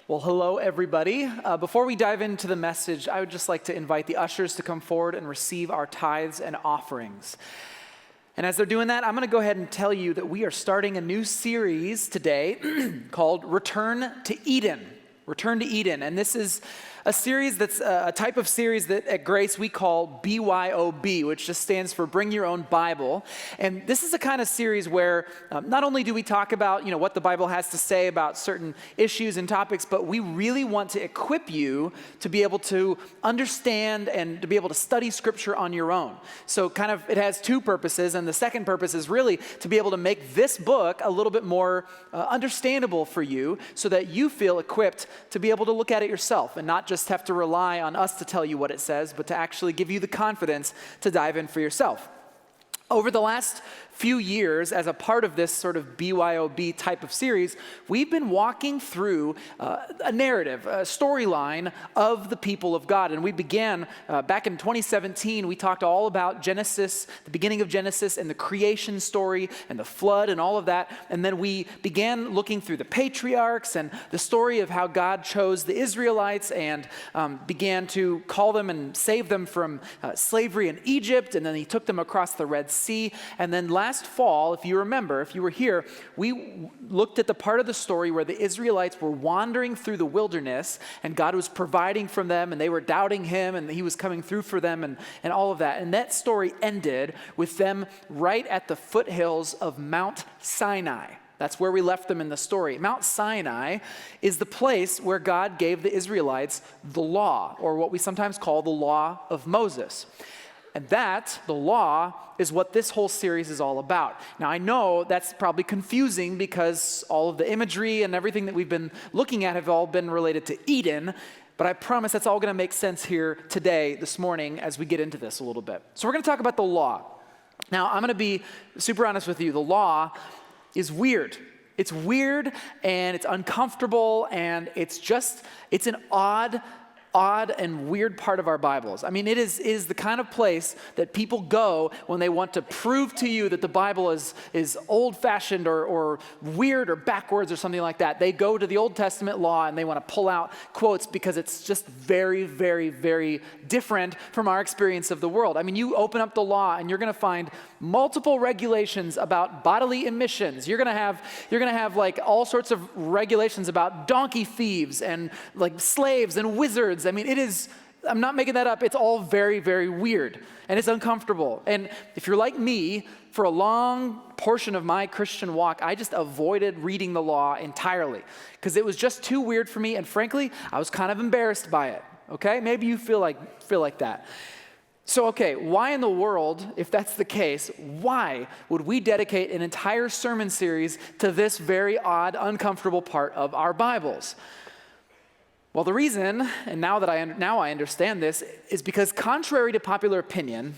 Well, hello, everybody. Before we dive into the message, I would just like to invite the ushers to come forward and receive our tithes and offerings. And as they're doing that, I'm going to go ahead and tell you that we are starting a new series today called Return to Eden. Return to Eden. And this is a series that's a type of series that at Grace we call BYOB, which just stands for Bring Your Own Bible. And this is a kind of series where not only do we talk about, what the Bible has to say about certain issues and topics, but we really want to equip you to be able to understand and to be able to study Scripture on your own. So it has two purposes, and the second purpose is really to be able to make this book a little bit more understandable for you so that you feel equipped to be able to look at it yourself and not just have to rely on us to tell you what it says, but to actually give you the confidence to dive in for yourself. Over the last few years, as a part of this sort of BYOB type of series, we've been walking through a narrative, a storyline of the people of God. And we began back in 2017, we talked all about Genesis, the beginning of Genesis and the creation story and the flood and all of that. And then we began looking through the patriarchs and the story of how God chose the Israelites and began to call them and save them from slavery in Egypt. And then he took them across the Red Sea. And then last fall, if you remember, if you were here, we looked at the part of the story where the Israelites were wandering through the wilderness and God was providing for them and they were doubting him and he was coming through for them and all of that. And that story ended with them right at the foothills of Mount Sinai. That's where we left them in the story. Mount Sinai is the place where God gave the Israelites the law, or what we sometimes call the law of Moses. And that, the law, is what this whole series is all about. Now, I know that's probably confusing because all of the imagery and everything that we've been looking at have all been related to Eden, but I promise that's all going to make sense here today, this morning, as we get into this a little bit. So we're going to talk about the law. Now, I'm going to be super honest with you. The law is weird. It's weird, and it's uncomfortable, and it's an odd and weird part of our Bibles. I mean, it is the kind of place that people go when they want to prove to you that the Bible is old-fashioned or weird or backwards or something like that. They go to the Old Testament law and they want to pull out quotes because it's just very, very, very different from our experience of the world. I mean, you open up the law and you're going to find multiple regulations about bodily emissions. You're going to have like all sorts of regulations about donkey thieves and like slaves and wizards. I mean, I'm not making that up. It's all very, very weird and it's uncomfortable. And if you're like me, for a long portion of my Christian walk, I just avoided reading the law entirely because it was just too weird for me. And frankly, I was kind of embarrassed by it. Okay. Maybe you feel like that. So, okay, why in the world, if that's the case, why would we dedicate an entire sermon series to this very odd, uncomfortable part of our Bibles? Well, the reason, and now I understand this, is because contrary to popular opinion,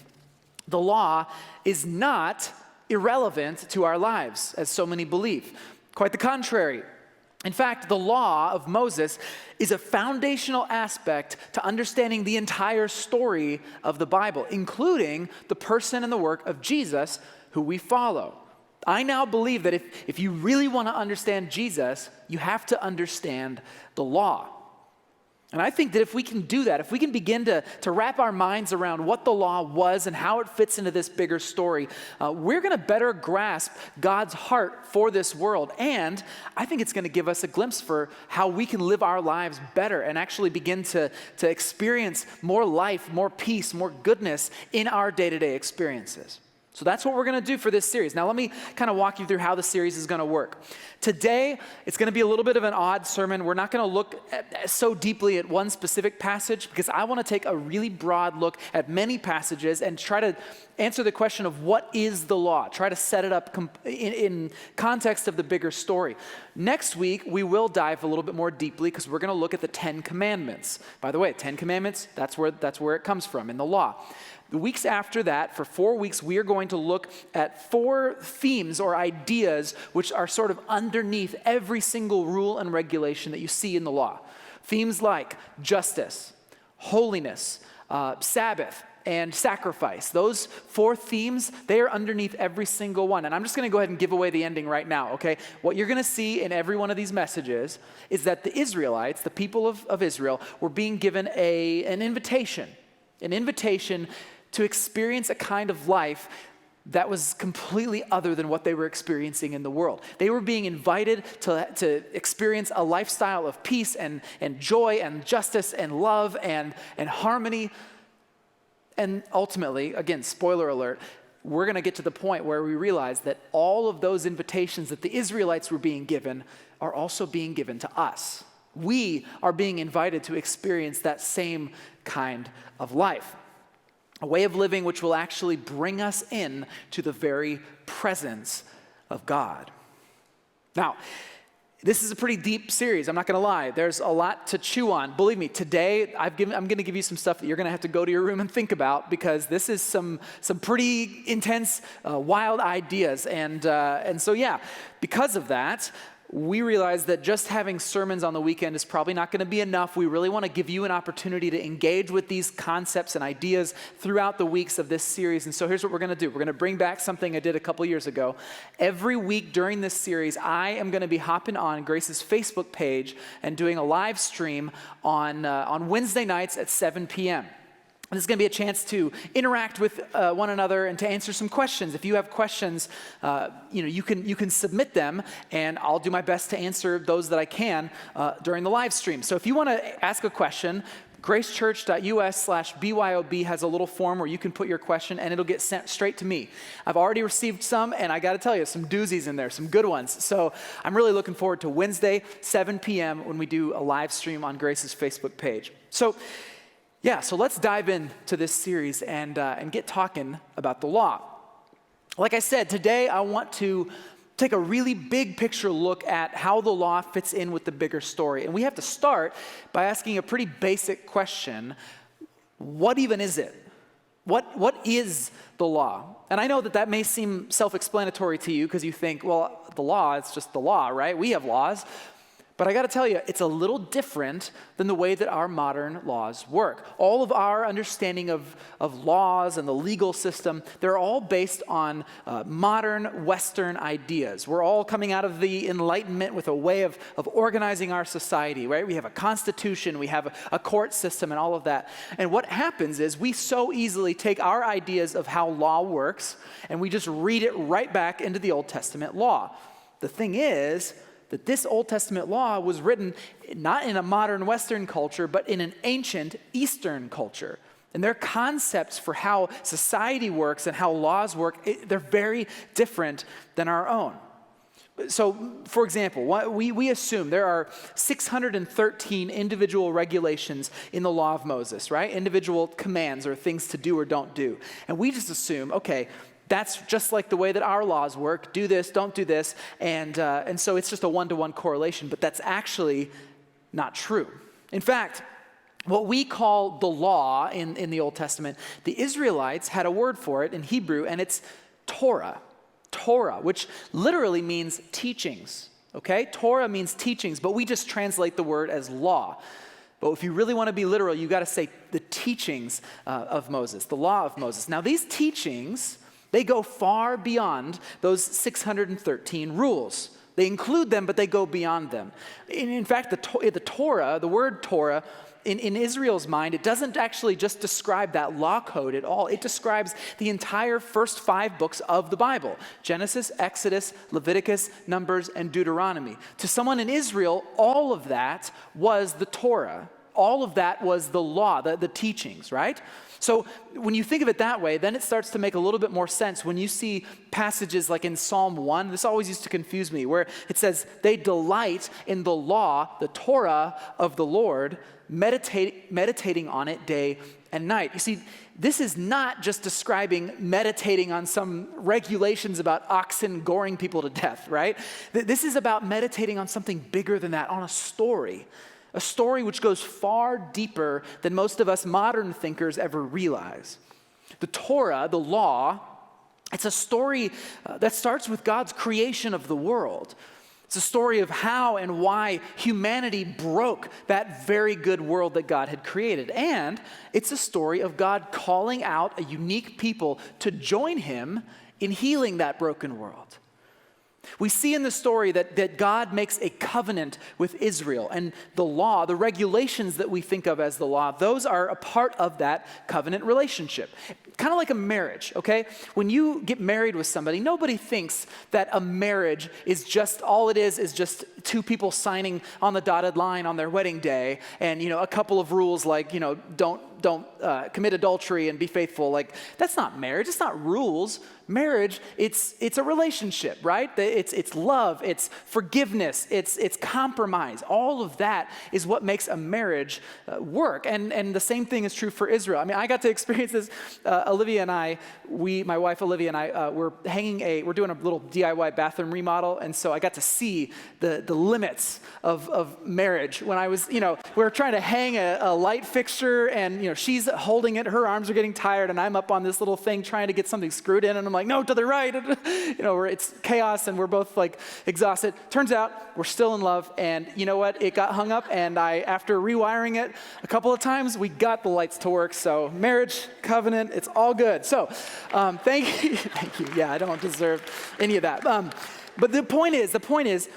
the law is not irrelevant to our lives, as so many believe. Quite the contrary. In fact, the law of Moses is a foundational aspect to understanding the entire story of the Bible, including the person and the work of Jesus, who we follow. I now believe that if you really want to understand Jesus, you have to understand the law. And I think that if we can do that, if we can begin to wrap our minds around what the law was and how it fits into this bigger story, we're going to better grasp God's heart for this world. And I think it's going to give us a glimpse for how we can live our lives better and actually begin to experience more life, more peace, more goodness in our day-to-day experiences. So that's what we're going to do for this series. Now, let me kind of walk you through how the series is going to work. Today, it's going to be a little bit of an odd sermon. We're not going to look so deeply at one specific passage because I want to take a really broad look at many passages and try to answer the question of what is the law, try to set it up in context of the bigger story. Next week, we will dive a little bit more deeply because we're going to look at the 10 Commandments. By the way, 10 Commandments, that's where it comes from in the law. The weeks after that, for 4 weeks, we are going to look at 4 themes or ideas which are sort of underneath every single rule and regulation that you see in the law. Themes like justice, holiness, Sabbath, and sacrifice. Those 4 themes, they are underneath every single one. And I'm just going to go ahead and give away the ending right now, okay? What you're going to see in every one of these messages is that the Israelites, the people of Israel, were being given an invitation to experience a kind of life that was completely other than what they were experiencing in the world. They were being invited to experience a lifestyle of peace and joy and justice and love and harmony. And ultimately, again, spoiler alert, we're going to get to the point where we realize that all of those invitations that the Israelites were being given are also being given to us. We are being invited to experience that same kind of life. A way of living which will actually bring us in to the very presence of God. Now, this is a pretty deep series, I'm not going to lie. There's a lot to chew on. Believe me, today I'm going to give you some stuff that you're going to have to go to your room and think about, because this is some pretty intense, wild ideas. And so, yeah, because of that, we realize that just having sermons on the weekend is probably not going to be enough. We really want to give you an opportunity to engage with these concepts and ideas throughout the weeks of this series. And so here's what we're going to do. We're going to bring back something I did a couple years ago. Every week during this series, I am going to be hopping on Grace's Facebook page and doing a live stream on Wednesday nights at 7 p.m. This is going to be a chance to interact with one another and to answer some questions. If you have questions, you can submit them, and I'll do my best to answer those that I can during the live stream. So if you want to ask a question, gracechurch.us/BYOB has a little form where you can put your question, and it'll get sent straight to me. I've already received some, and I got to tell you, some doozies in there, some good ones. So I'm really looking forward to Wednesday, 7 p.m. when we do a live stream on Grace's Facebook page. So let's dive into this series and get talking about the law. Like I said, today I want to take a really big picture look at how the law fits in with the bigger story. And we have to start by asking a pretty basic question. What even is it? What is the law? And I know that may seem self-explanatory to you because you think, well, the law, it's just the law, right? We have laws. But I got to tell you, it's a little different than the way that our modern laws work. All of our understanding of laws and the legal system, they're all based on modern Western ideas. We're all coming out of the Enlightenment with a way of organizing our society, right? We have a constitution, we have a court system and all of that. And what happens is we so easily take our ideas of how law works and we just read it right back into the Old Testament law. The thing is that this Old Testament law was written not in a modern Western culture, but in an ancient Eastern culture. And their concepts for how society works and how laws work, they're very different than our own. So, for example, we assume there are 613 individual regulations in the law of Moses, right? Individual commands or things to do or don't do. And we just assume, okay, that's just like the way that our laws work. Do this, don't do this. And so it's just a one-to-one correlation, but that's actually not true. In fact, what we call the law in the Old Testament, the Israelites had a word for it in Hebrew, and it's Torah. Torah, which literally means teachings, okay? Torah means teachings, but we just translate the word as law. But if you really want to be literal, you got to say the teachings of Moses, the law of Moses. Now, these teachings, they go far beyond those 613 rules. They include them, but they go beyond them. In fact, the Torah, the word Torah, in Israel's mind, it doesn't actually just describe that law code at all. It describes the entire first 5 books of the Bible: Genesis, Exodus, Leviticus, Numbers, and Deuteronomy. To someone in Israel, all of that was the Torah. All of that was the law, the teachings, right? So when you think of it that way, then it starts to make a little bit more sense when you see passages like in Psalm 1. This always used to confuse me, where it says, they delight in the law, the Torah of the Lord, meditating on it day and night. You see, this is not just describing meditating on some regulations about oxen goring people to death, right? This is about meditating on something bigger than that, on a story which goes far deeper than most of us modern thinkers ever realize. The Torah, the law, it's a story that starts with God's creation of the world. It's a story of how and why humanity broke that very good world that God had created. And it's a story of God calling out a unique people to join him in healing that broken world. We see in the story that God makes a covenant with Israel, and the law, the regulations that we think of as the law, those are a part of that covenant relationship. Kind of like a marriage, okay? When you get married with somebody, nobody thinks that a marriage is just, all it is just two people signing on the dotted line on their wedding day, and, a couple of rules like, don't commit adultery and be faithful. Like, that's not marriage. It's not rules. Marriage, it's a relationship, right? It's love, it's forgiveness, it's compromise. All of that is what makes a marriage work. And the same thing is true for Israel. I mean, I got to experience this. Olivia and I, my wife Olivia and I, we're doing a little DIY bathroom remodel, and so I got to see the limits of marriage. When I was, we were trying to hang a light fixture, and she's holding it, her arms are getting tired, and I'm up on this little thing trying to get something screwed in, and I'm like, no, to the right. It's chaos, and we're both like exhausted. Turns out we're still in love, and you know what? It got hung up, and after rewiring it a couple of times, we got the lights to work. So marriage, covenant, it's all good. So thank you. Thank you. Yeah, I don't deserve any of that. But the point is,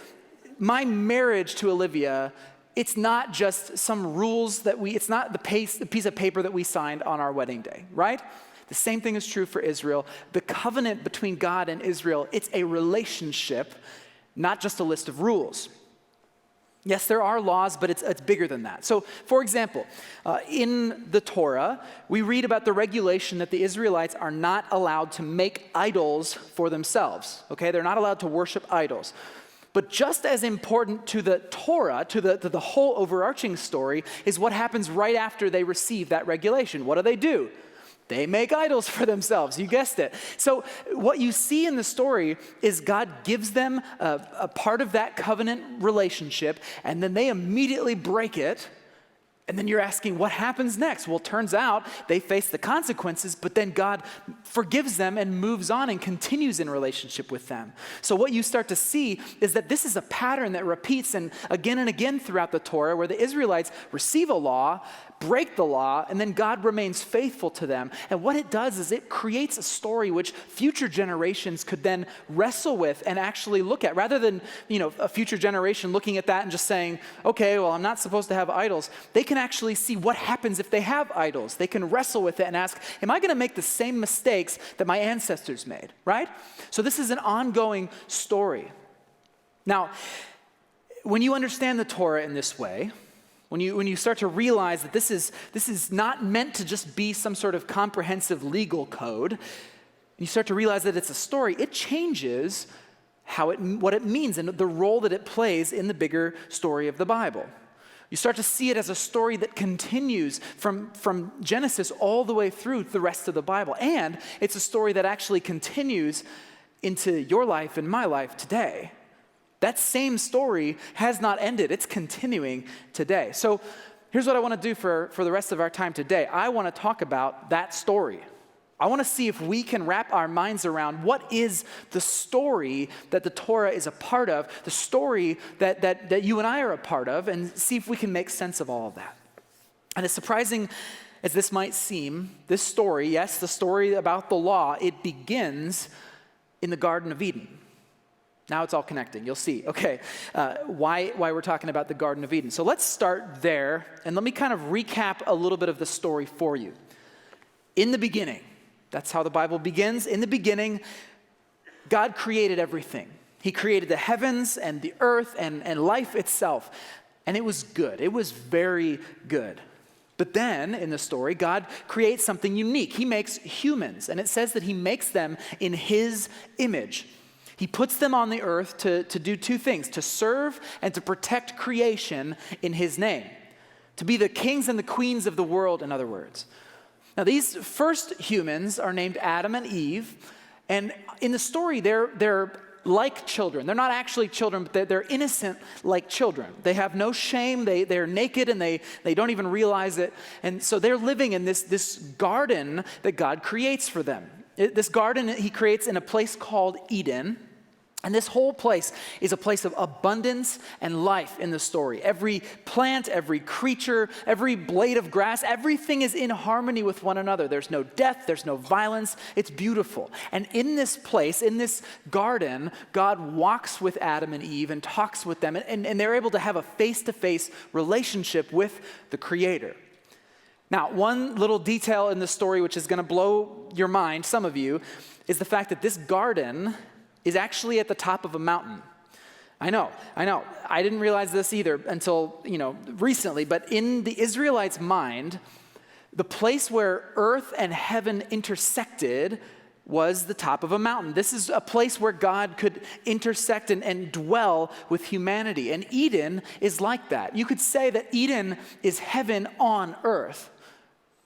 my marriage to Olivia, it's not just some rules it's not the piece of paper that we signed on our wedding day, right? The same thing is true for Israel. The covenant between God and Israel, it's a relationship, not just a list of rules. Yes, there are laws, but it's bigger than that. So, for example, in the Torah, we read about the regulation that the Israelites are not allowed to make idols for themselves. Okay, they're not allowed to worship idols. But just as important to the Torah, to the whole overarching story, is what happens right after they receive that regulation. What do? They make idols for themselves. You guessed it. So what you see in the story is God gives them a part of that covenant relationship, and then they immediately break it. And then you're asking, what happens next? Well, it turns out they face the consequences, but then God forgives them and moves on and continues in relationship with them. So what you start to see is that this is a pattern that repeats and again throughout the Torah, where the Israelites receive a law, break the law, and then God remains faithful to them. And what it does is it creates a story which future generations could then wrestle with and actually look at. Rather than, a future generation looking at that and just saying, okay, well, I'm not supposed to have idols. They can actually see what happens if they have idols. They can wrestle with it and ask, am I going to make the same mistakes that my ancestors made, right? So this is an ongoing story. Now, when you understand the Torah in this way, when you start to realize that this is not meant to just be some sort of comprehensive legal code, you start to realize that it's a story, it changes what it means and the role that it plays in the bigger story of the Bible. You start to see it as a story that continues from Genesis all the way through the rest of the Bible. And it's a story that actually continues into your life and my life today. That same story has not ended. It's continuing today. So here's what I want to do for the rest of our time today. I want to talk about that story. I want to see if we can wrap our minds around what is the story that the Torah is a part of, the story that you and I are a part of, and see if we can make sense of all of that. And as surprising as this might seem, this story, yes, the story about the law, it begins in the Garden of Eden. Now it's all connecting. You'll see. Okay, why we're talking about the Garden of Eden. So let's start there, and let me kind of recap a little bit of the story for you. In the beginning, that's how the Bible begins. In the beginning, God created everything. He created the heavens and the earth and life itself, and it was good. It was very good. But then, in the story, God creates something unique. He makes humans, and it says that he makes them in his image. He puts them on the earth to do two things, to serve and to protect creation in his name, to be the kings and the queens of the world, in other words. Now, these first humans are named Adam and Eve, and in the story, they're like children. They're not actually children, but they're innocent like children. They have no shame. They're naked, and they don't even realize it. And so they're living in this garden that God creates for them. This garden he creates in a place called Eden. And this whole place is a place of abundance and life in the story. Every plant, every creature, every blade of grass, everything is in harmony with one another. There's no death, there's no violence. It's beautiful. And in this place, in this garden, God walks with Adam and Eve and talks with them. And they're able to have a face-to-face relationship with the Creator. Now, one little detail in the story which is going to blow your mind, some of you, is the fact that this garden is actually at the top of a mountain. I know. I didn't realize this either until, recently, but in the Israelites' mind, the place where earth and heaven intersected was the top of a mountain. This is a place where God could intersect and dwell with humanity. And Eden is like that. You could say that Eden is heaven on earth.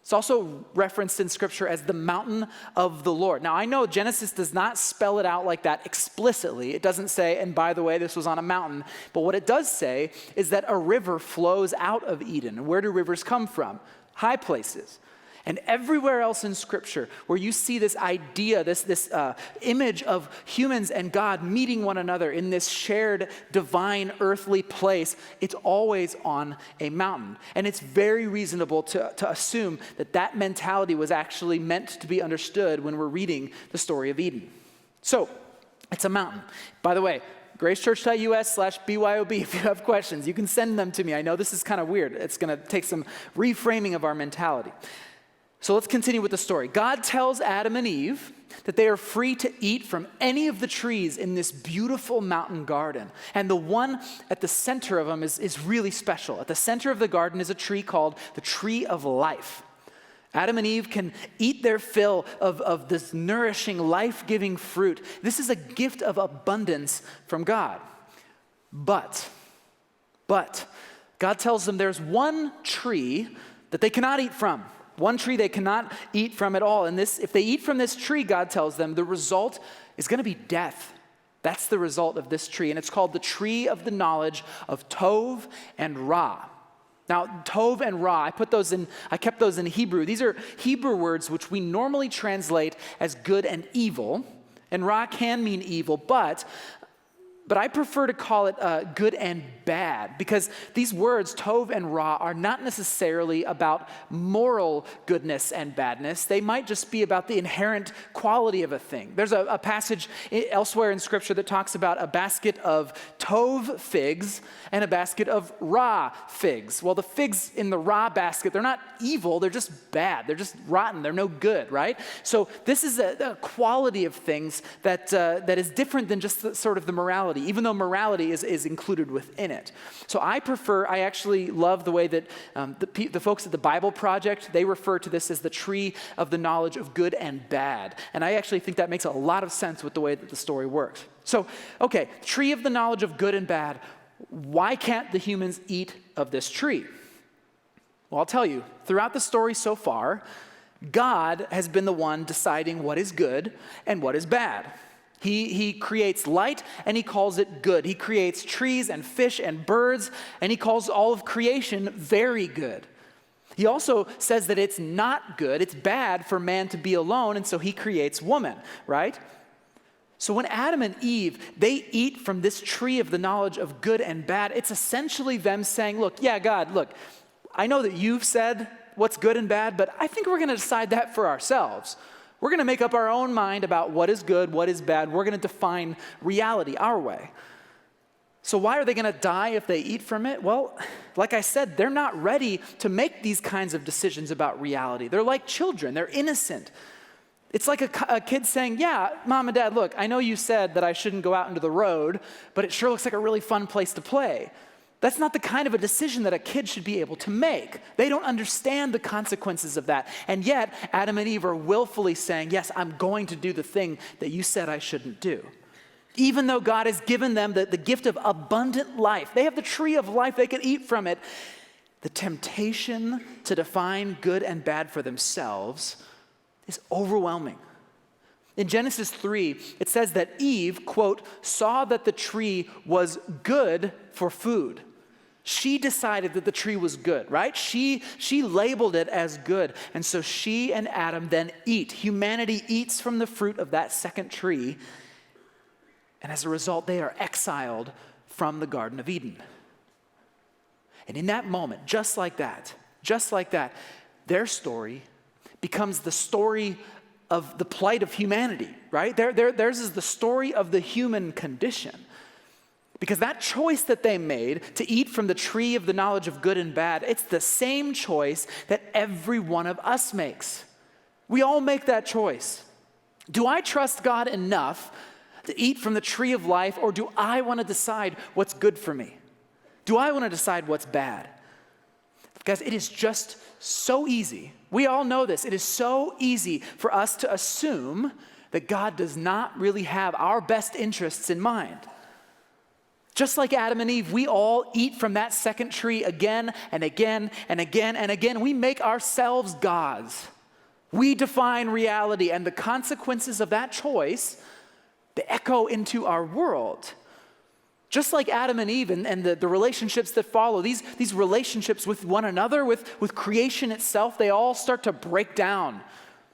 It's also referenced in Scripture as the mountain of the Lord. Now, I know Genesis does not spell it out like that explicitly. It doesn't say, and by the way, this was on a mountain. But what it does say is that a river flows out of Eden. And where do rivers come from? High places. And everywhere else in Scripture where you see this idea, this image of humans and God meeting one another in this shared divine earthly place, it's always on a mountain. And it's very reasonable to assume that mentality was actually meant to be understood when we're reading the story of Eden. So, it's a mountain. By the way, gracechurch.us/BYOB, if you have questions, you can send them to me. I know this is kind of weird. It's going to take some reframing of our mentality. So let's continue with the story. God tells Adam and Eve that they are free to eat from any of the trees in this beautiful mountain garden. And the one at the center of them is really special. At the center of the garden is a tree called the tree of life. Adam and Eve can eat their fill of this nourishing, life-giving fruit. This is a gift of abundance from God. But God tells them there's one tree that they cannot eat from. One tree they cannot eat from at all. And if they eat from this tree, God tells them, the result is going to be death. That's the result of this tree. And it's called the tree of the knowledge of Tov and Ra. Now, Tov and Ra, I kept those in Hebrew. These are Hebrew words which we normally translate as good and evil. And Ra can mean evil, but I prefer to call it good and bad, because these words, Tov and Ra, are not necessarily about moral goodness and badness. They might just be about the inherent quality of a thing. There's a passage elsewhere in Scripture that talks about a basket of Tov figs and a basket of Ra figs. Well, the figs in the Ra basket, they're not evil, they're just bad. They're just rotten, they're no good, right? So this is a quality of things that is different than just the morality, even though morality is included within it. So I actually love the way that the folks at the Bible Project, they refer to this as the tree of the knowledge of good and bad. And I actually think that makes a lot of sense with the way that the story works. So, okay, tree of the knowledge of good and bad. Why can't the humans eat of this tree? Well, I'll tell you, throughout the story so far, God has been the one deciding what is good and what is bad. He creates light, and he calls it good. He creates trees and fish and birds, and he calls all of creation very good. He also says that it's not good, it's bad for man to be alone, and so he creates woman, right? So when Adam and Eve, they eat from this tree of the knowledge of good and bad, it's essentially them saying, look, yeah, God, look, I know that you've said what's good and bad, but I think we're going to decide that for ourselves. We're going to make up our own mind about what is good, what is bad. We're going to define reality our way. So why are they going to die if they eat from it? Well, like I said, they're not ready to make these kinds of decisions about reality. They're like children. They're innocent. It's like a kid saying, yeah, Mom and Dad, look, I know you said that I shouldn't go out into the road, but it sure looks like a really fun place to play. That's not the kind of a decision that a kid should be able to make. They don't understand the consequences of that. And yet, Adam and Eve are willfully saying, yes, I'm going to do the thing that you said I shouldn't do. Even though God has given them the gift of abundant life, they have the tree of life, they can eat from it. The temptation to define good and bad for themselves is overwhelming. In Genesis 3, it says that Eve, quote, saw that the tree was good for food. She decided that the tree was good, right? She labeled it as good. And so she and Adam then eat. Humanity eats from the fruit of that second tree. And as a result, they are exiled from the Garden of Eden. And in that moment, just like that, their story becomes the story of the plight of humanity, right? Theirs is the story of the human condition. Because that choice that they made to eat from the tree of the knowledge of good and bad, it's the same choice that every one of us makes. We all make that choice. Do I trust God enough to eat from the tree of life, or do I want to decide what's good for me? Do I want to decide what's bad? Guys, it is just so easy. We all know this. It is so easy for us to assume that God does not really have our best interests in mind. Just like Adam and Eve, we all eat from that second tree again and again and again and again. We make ourselves gods. We define reality, and the consequences of that choice, they echo into our world. Just like Adam and Eve and the relationships that follow, these relationships with one another, with creation itself, they all start to break down.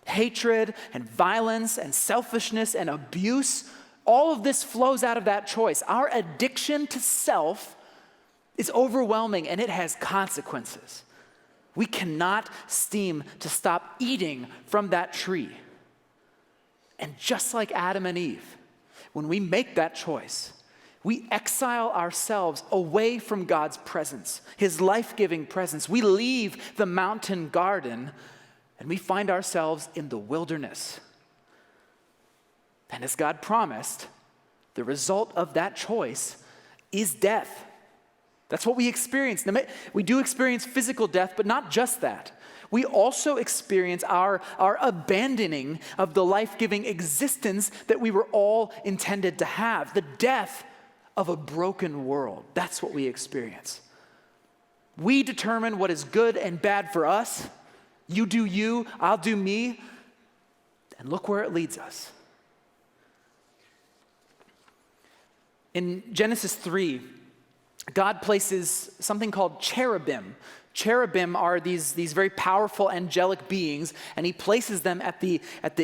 Hatred and violence and selfishness and abuse, all of this flows out of that choice. Our addiction to self is overwhelming, and it has consequences. We cannot seem to stop eating from that tree. And just like Adam and Eve, when we make that choice, we exile ourselves away from God's presence, his life-giving presence. We leave the mountain garden, and we find ourselves in the wilderness. And as God promised, the result of that choice is death. That's what we experience. We do experience physical death, but not just that. We also experience our abandoning of the life-giving existence that we were all intended to have. The death of a broken world. That's what we experience. We determine what is good and bad for us. You do you, I'll do me. And look where it leads us. In Genesis 3, God places something called cherubim. Cherubim are these very powerful angelic beings, and he places them at the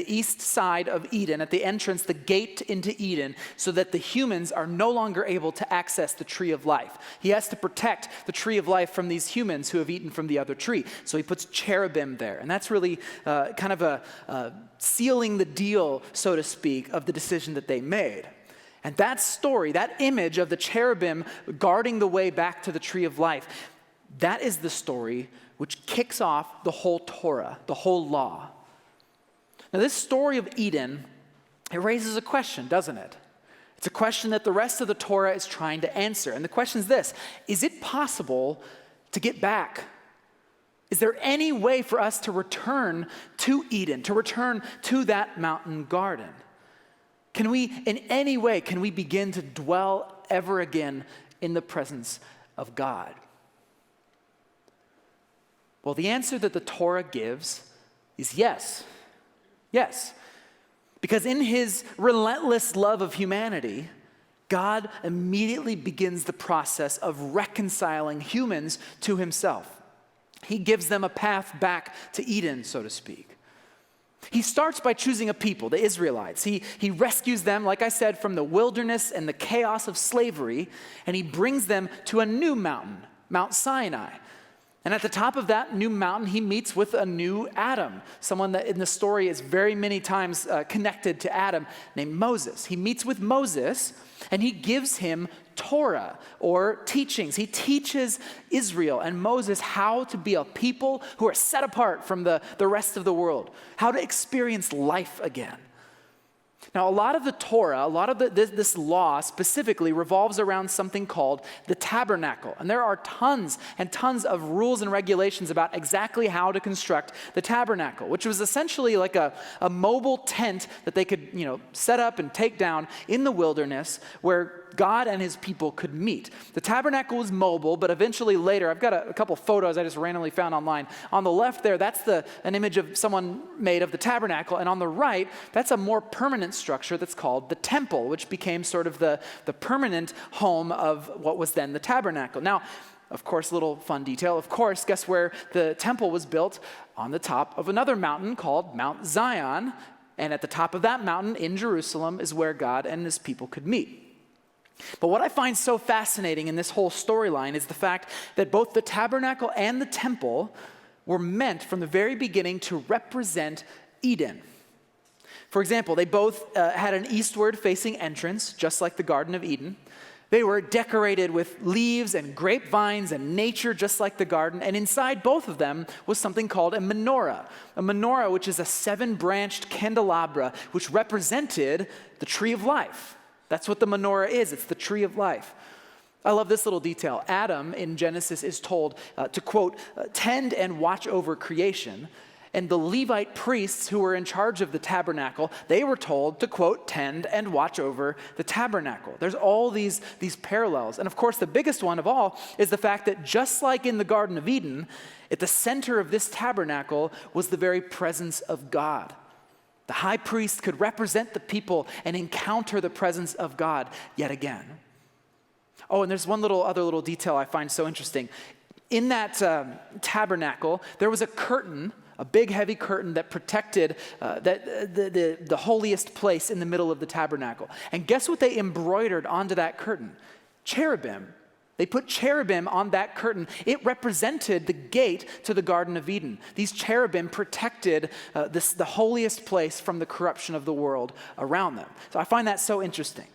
east side of Eden, at the entrance, the gate into Eden, so that the humans are no longer able to access the tree of life. He has to protect the tree of life from these humans who have eaten from the other tree. So he puts cherubim there, and that's really kind of a sealing the deal, so to speak, of the decision that they made. And that story, that image of the cherubim guarding the way back to the tree of life, that is the story which kicks off the whole Torah, the whole law. Now, this story of Eden, it raises a question, doesn't it? It's a question that the rest of the Torah is trying to answer. And the question is this: is it possible to get back? Is there any way for us to return to Eden, to return to that mountain garden? Can we, in any way, can we begin to dwell ever again in the presence of God? Well, the answer that the Torah gives is yes. Yes. Because in his relentless love of humanity, God immediately begins the process of reconciling humans to himself. He gives them a path back to Eden, so to speak. He starts by choosing a people, the Israelites. He rescues them, like I said, from the wilderness and the chaos of slavery, and he brings them to a new mountain, Mount Sinai. And at the top of that new mountain, he meets with a new Adam, someone that in the story is very many times connected to Adam, named Moses. He meets with Moses, and he gives him Torah, or teachings. He teaches Israel and Moses how to be a people who are set apart from the rest of the world, how to experience life again. Now, a lot of the Torah, this law specifically revolves around something called the tabernacle. And there are tons and tons of rules and regulations about exactly how to construct the tabernacle, which was essentially like a mobile tent that they could, set up and take down in the wilderness where God and his people could meet. The tabernacle was mobile, but eventually later, I've got a couple photos I just randomly found online. On the left there, that's an image of someone made of the tabernacle, and on the right, that's a more permanent structure that's called the temple, which became sort of the permanent home of what was then the tabernacle. Now, of course, little fun detail, guess where the temple was built? On the top of another mountain called Mount Zion, And at the top of that mountain in Jerusalem is where God and his people could meet. But what I find so fascinating in this whole storyline is the fact that both the tabernacle and the temple were meant from the very beginning to represent Eden. For example, they both had an eastward-facing entrance, just like the Garden of Eden. They were decorated with leaves and grapevines and nature, just like the garden. And inside both of them was something called a menorah. A menorah, which is a 7-branched candelabra, which represented the tree of life. That's what the menorah is. It's the tree of life. I love this little detail. Adam in Genesis is told to, quote, tend and watch over creation. And the Levite priests who were in charge of the tabernacle, they were told to, quote, tend and watch over the tabernacle. There's all these parallels. And of course, the biggest one of all is the fact that just like in the Garden of Eden, at the center of this tabernacle was the very presence of God. The high priest could represent the people and encounter the presence of God yet again. Oh, and there's one other little detail I find so interesting. In that tabernacle, there was a curtain, a big heavy curtain that protected the holiest place in the middle of the tabernacle. And guess what they embroidered onto that curtain? Cherubim. They put cherubim on that curtain. It represented the gate to the Garden of Eden. These cherubim protected the holiest place from the corruption of the world around them. So I find that so interesting.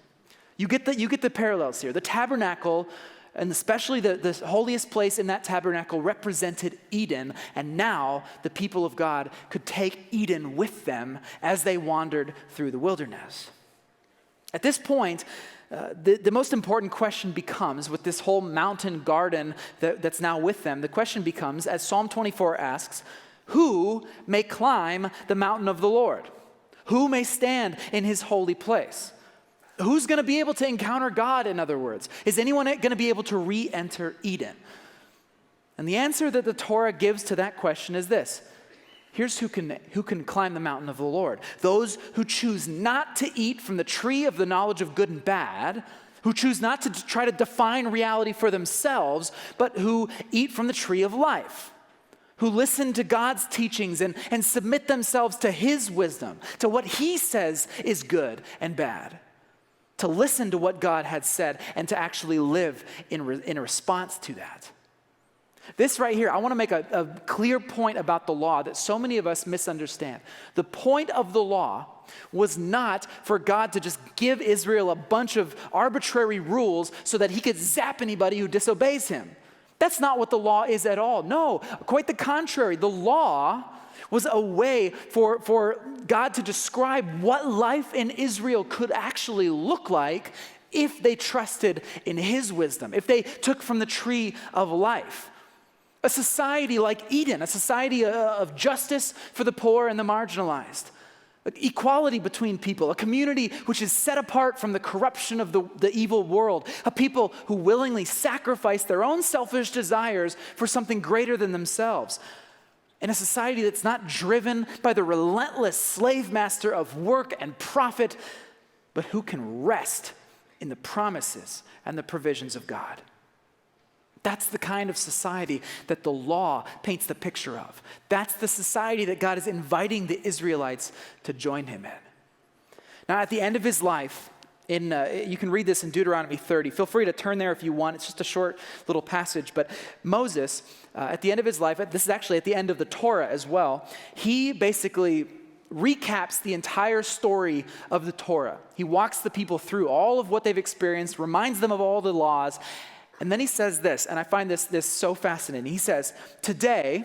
You get the parallels here. The tabernacle, and especially the holiest place in that tabernacle, represented Eden, and now the people of God could take Eden with them as they wandered through the wilderness. At this point, the most important question becomes, with this whole mountain garden that's now with them, the question becomes, as Psalm 24 asks, who may climb the mountain of the Lord? Who may stand in his holy place? Who's going to be able to encounter God, in other words? Is anyone going to be able to re-enter Eden? And the answer that the Torah gives to that question is this. Here's who can climb the mountain of the Lord. Those who choose not to eat from the tree of the knowledge of good and bad, who choose not to try to define reality for themselves, but who eat from the tree of life, who listen to God's teachings and submit themselves to his wisdom, to what he says is good and bad, to listen to what God had said and to actually live in response to that. This right here, I want to make a clear point about the law that so many of us misunderstand. The point of the law was not for God to just give Israel a bunch of arbitrary rules so that he could zap anybody who disobeys him. That's not what the law is at all. No, quite the contrary. The law was a way for God to describe what life in Israel could actually look like if they trusted in his wisdom, if they took from the tree of life. A society like Eden, a society of justice for the poor and the marginalized, equality between people, a community which is set apart from the corruption of the evil world, a people who willingly sacrifice their own selfish desires for something greater than themselves, and a society that's not driven by the relentless slave master of work and profit, but who can rest in the promises and the provisions of God. That's the kind of society that the law paints the picture of. That's the society that God is inviting the Israelites to join him in. Now, at the end of his life, you can read this in Deuteronomy 30. Feel free to turn there if you want. It's just a short little passage. But Moses, at the end of his life, this is actually at the end of the Torah as well, he basically recaps the entire story of the Torah. He walks the people through all of what they've experienced, reminds them of all the laws, and then he says this, and I find this so fascinating. He says, "Today,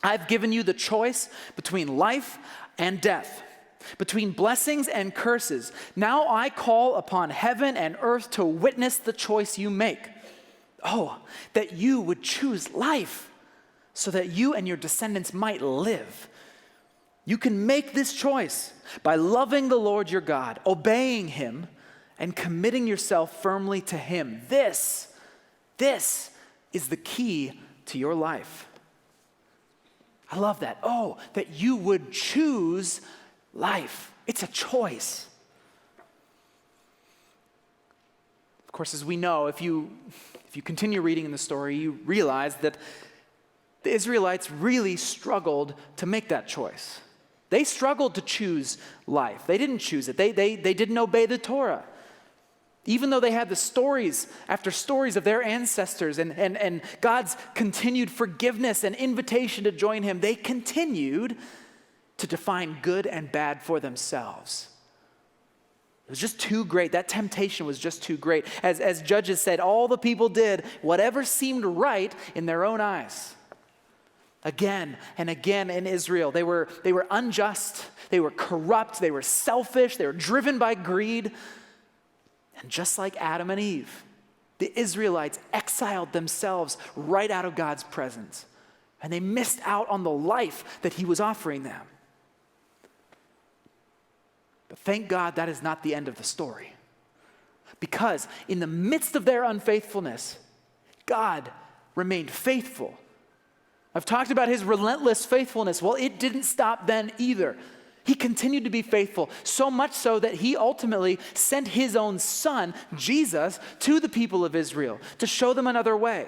I've given you the choice between life and death, between blessings and curses. Now I call upon heaven and earth to witness the choice you make. Oh, that you would choose life so that you and your descendants might live. You can make this choice by loving the Lord your God, obeying him, and committing yourself firmly to him. This is the key to your life." I love that. Oh, that you would choose life. It's a choice. Of course, as we know, if you continue reading in the story, you realize that the Israelites really struggled to make that choice. They struggled to choose life. They didn't choose it. They didn't obey the Torah. Even though they had the stories after stories of their ancestors and God's continued forgiveness and invitation to join him, they continued to define good and bad for themselves. It was just too great. That temptation was just too great. As Judges said, all the people did whatever seemed right in their own eyes. Again and again in Israel, they were unjust, they were corrupt, they were selfish, they were driven by greed. And just like Adam and Eve, the Israelites exiled themselves right out of God's presence. And they missed out on the life that he was offering them. But thank God that is not the end of the story. Because in the midst of their unfaithfulness, God remained faithful. I've talked about his relentless faithfulness. Well, it didn't stop then either. He continued to be faithful, so much so that he ultimately sent his own son, Jesus, to the people of Israel to show them another way.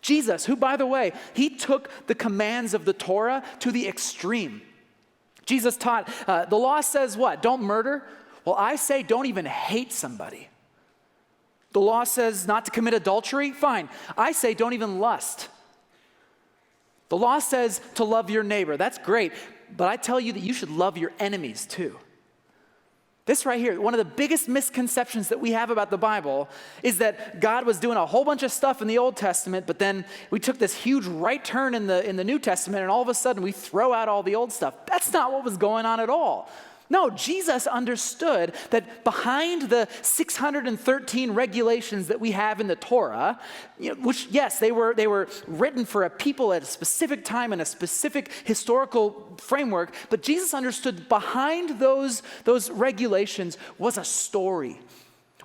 Jesus, who, by the way, he took the commands of the Torah to the extreme. Jesus taught, the law says what? Don't murder? Well, I say don't even hate somebody. The law says not to commit adultery? Fine. I say don't even lust. The law says to love your neighbor. That's great. But I tell you that you should love your enemies too. This right here, one of the biggest misconceptions that we have about the Bible is that God was doing a whole bunch of stuff in the Old Testament, but then we took this huge right turn in the New Testament, and all of a sudden we throw out all the old stuff. That's not what was going on at all. No, Jesus understood that behind the 613 regulations that we have in the Torah, which, yes, they were written for a people at a specific time in a specific historical framework, but Jesus understood behind those regulations was a story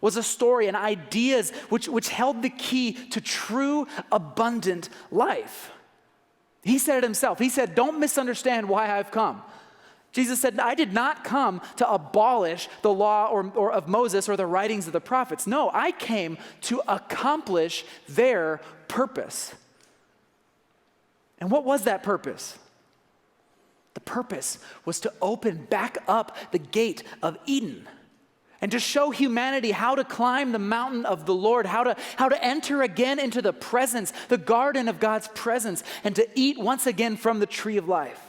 and ideas which held the key to true abundant life. He said it himself. He said, don't misunderstand why I've come. Jesus said, I did not come to abolish the law or of Moses or the writings of the prophets. No, I came to accomplish their purpose. And what was that purpose? The purpose was to open back up the gate of Eden and to show humanity how to climb the mountain of the Lord, how to enter again into the presence, the garden of God's presence, and to eat once again from the tree of life.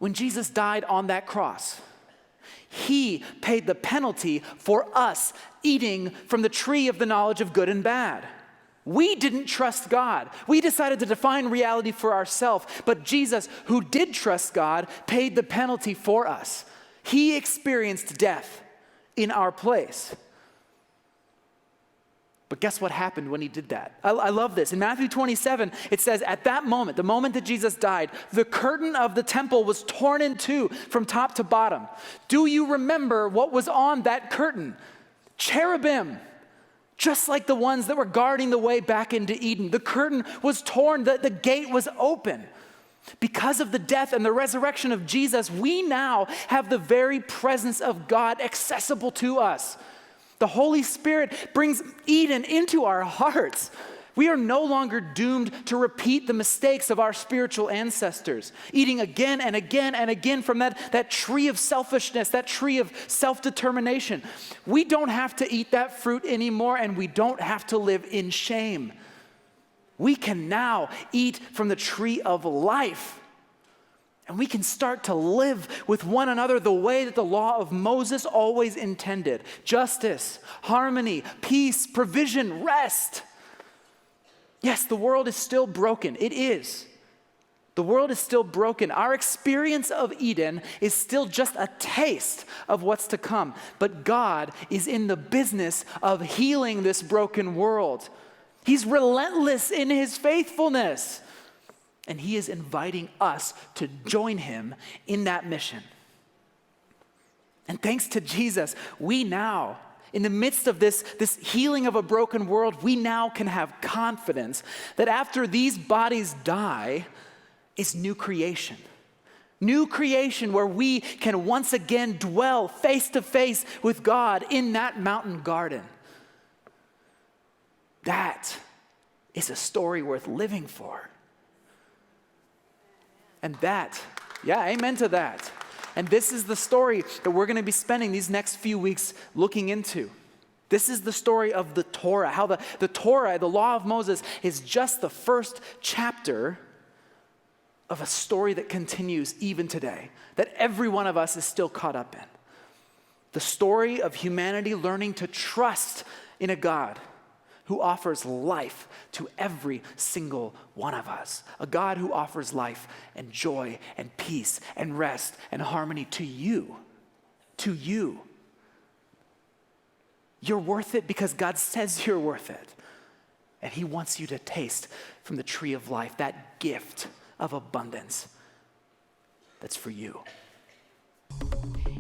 When Jesus died on that cross, he paid the penalty for us eating from the tree of the knowledge of good and bad. We didn't trust God. We decided to define reality for ourselves. But Jesus, who did trust God, paid the penalty for us. He experienced death in our place. But guess what happened when he did that? I love this. In Matthew 27, it says, at that moment, the moment that Jesus died, the curtain of the temple was torn in two from top to bottom. Do you remember what was on that curtain? Cherubim, just like the ones that were guarding the way back into Eden. The curtain was torn, the gate was open. Because of the death and the resurrection of Jesus, we now have the very presence of God accessible to us. The Holy Spirit brings Eden into our hearts. We are no longer doomed to repeat the mistakes of our spiritual ancestors, eating again and again and again from that tree of selfishness, that tree of self-determination. We don't have to eat that fruit anymore, and we don't have to live in shame. We can now eat from the tree of life. And we can start to live with one another the way that the law of Moses always intended. Justice, harmony, peace, provision, rest. Yes, the world is still broken. It is. The world is still broken. Our experience of Eden is still just a taste of what's to come. But God is in the business of healing this broken world. He's relentless in his faithfulness. And he is inviting us to join him in that mission. And thanks to Jesus, we now, in the midst of this healing of a broken world, we now can have confidence that after these bodies die is new creation. New creation where we can once again dwell face to face with God in that mountain garden. That is a story worth living for. And that Yeah, amen to that. And this is the story that we're going to be spending these next few weeks looking into. This is the story of the Torah, how the Torah, the law of Moses, is just the first chapter of a story that continues even today, that every one of us is still caught up in. The story of humanity learning to trust in a God who offers life to every single one of us. A God who offers life and joy and peace and rest and harmony to you. To you. You're worth it because God says you're worth it. And he wants you to taste from the tree of life, that gift of abundance that's for you.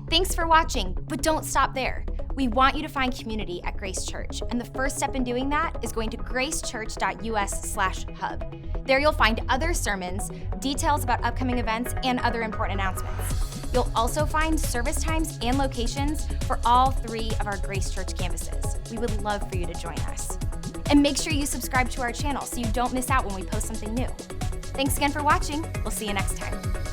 Thanks for watching, but don't stop there. We want you to find community at Grace Church, and the first step in doing that is going to gracechurch.us/hub. There you'll find other sermons, details about upcoming events, and other important announcements. You'll also find service times and locations for all 3 of our Grace Church campuses. We would love for you to join us. And make sure you subscribe to our channel so you don't miss out when we post something new. Thanks again for watching. We'll see you next time.